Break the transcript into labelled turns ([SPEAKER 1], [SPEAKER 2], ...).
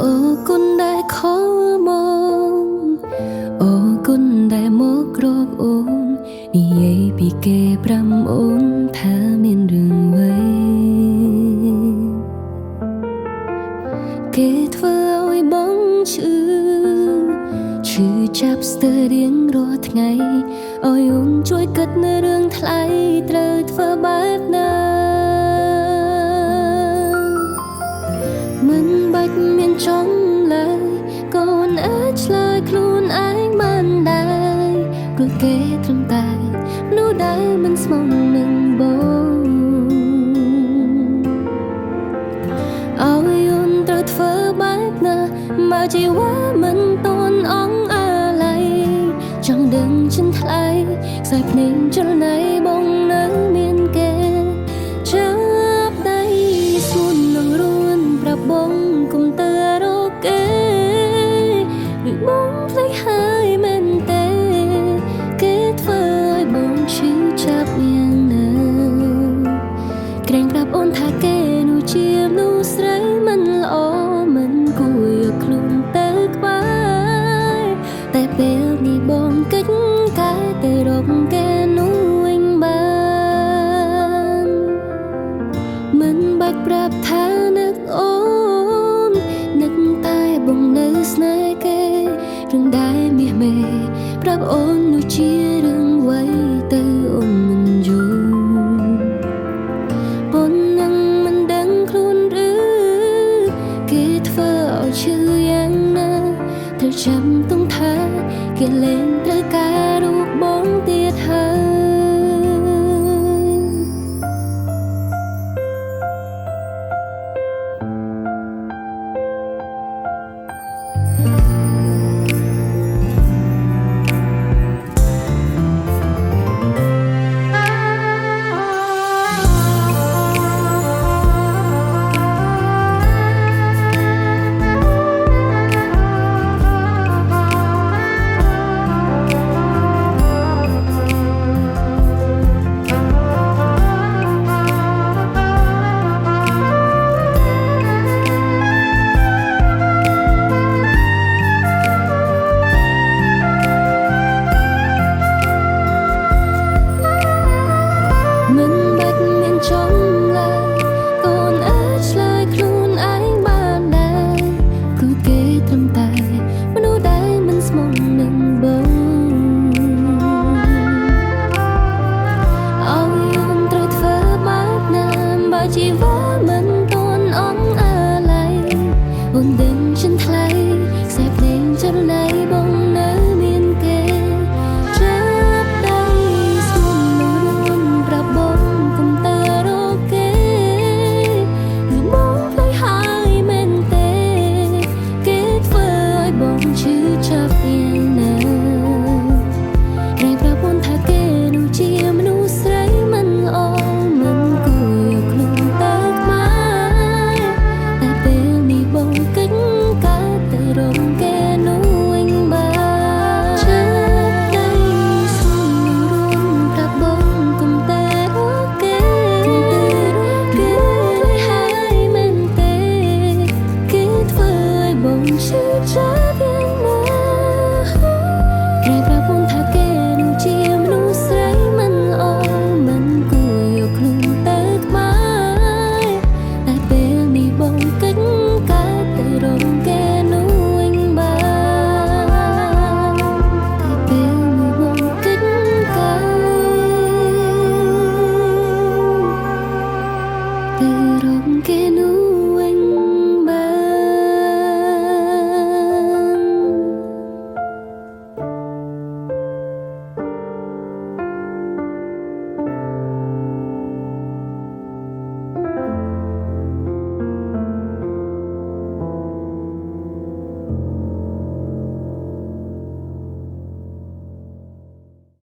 [SPEAKER 1] អូគុណដែលខំមកអូគុណដែលមករកអូននិយាយពីគេប្រាំអូនថាមានរឿងអ្វីគេធ្វើឲ្យបងឈឺចាប់ស្ទើររៀងរាល់ថ្ងៃឲ្យអូនជួយគិតនៅរឿងថ្លៃត្រូវធ្វើបែបណាមិនបាច់មានចង់ឡើយកូនអាចឆ្លើយខ្លួនឯងបានដែរព្រោះគេត្រឹមតែនោះដែលមិនស្មងនឹងបងឲ្យអូនត្រូវធ្វើបែបណាមកជីវ៉ាមិនតន់អងចង់ដឹងចិនថ្លៃខ្សែភ្នែកចលនាបងនៅមានគេចាប់ដៃសួននឹងរួនប្រាប់បងគុំទៅរកគេឬបងភ្លេចហើយមែនទេគេធ្វើឲ្យបងឈឺចាប់យ៉ាងណាក្រែងប្រាប់អូនថាគេនោះជាមនុស្សស្រីមិនល្អមិនគួរយកខ្លួនទៅក្បែរតែពេលនេះបងកិច្ចកាយទៅរកគេនោះវិញបានមិនបាច់ប្រាប់ថានឹកអូននឹកតែបងនៅស្នេហ៍គេរឿងដែលមាសមេប្រាប់អូននោះជារឿងអ្វីទៅអូនមិនយល់ប៉ុននឹងមិនដឹងខ្លួនឬគេធ្វើឲ្យឈឺយ៉ាងណាត្រូវចាំទុំថាគេលែងត្រូវការរូបបងទៀតហើយជីវ៉ាមិនតន់អងអាឡ័យអូនដឹងចិនថ្លៃខ្សែភ្នែកចលនាបងនៅមានគេចាប់ដៃស្មូនរួនប្រាប់បងគុំទៅរកគេឬបងភ្លេចហើយមែនទេគេធ្វើឲ្យបងឈឺចាប់យ៉ាងណាគេប្រាប់អូនថាគេនោះជាមនុស្សស្រីមិនល្អque no